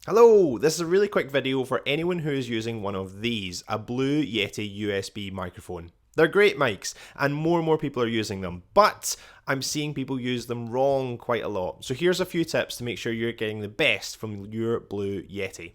Hello, this is a really quick video for anyone who is using one of these, a Blue Yeti USB microphone. They're great mics and more people are using them, but I'm seeing people use them wrong quite a lot. So here's a few tips to make sure you're getting the best from your Blue Yeti.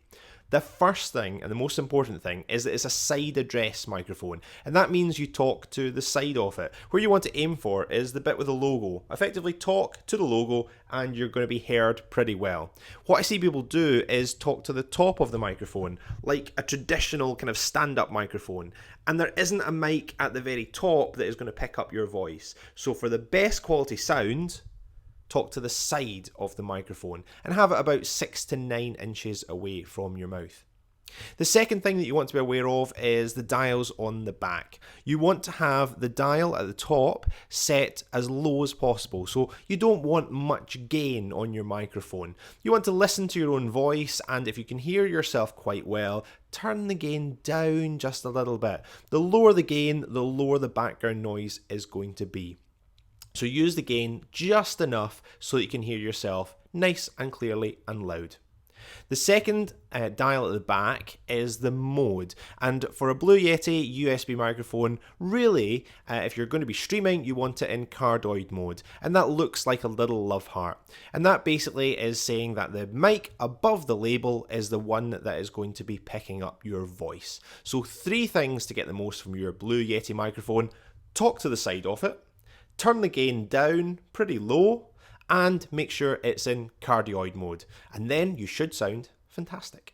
The first thing and the most important thing is that it's a side address microphone, and that means you talk to the side of it. Where you want to aim for is the bit with the logo. Effectively talk to the logo and you're going to be heard pretty well. What I see people do is talk to the top of the microphone like a traditional kind of stand-up microphone, and there isn't a mic at the very top that is going to pick up your voice. So for the best quality sound, talk to the side of the microphone and have it about 6 to 9 inches away from your mouth. The second thing that you want to be aware of is the dials on the back. You want to have the dial at the top set as low as possible, so you don't want much gain on your microphone. You want to listen to your own voice, and if you can hear yourself quite well, turn the gain down just a little bit. The lower the gain, the lower the background noise is going to be. So use the gain just enough so that you can hear yourself nice and clearly and loud. The second dial at the back is the mode, and for a Blue Yeti USB microphone, really, if you're going to be streaming, you want it in cardioid mode, and that looks like a little love heart. And that basically is saying that the mic above the label is the one that is going to be picking up your voice. So 3 things to get the most from your Blue Yeti microphone: talk to the side of it, turn the gain down pretty low, and make sure it's in cardioid mode, and then you should sound fantastic.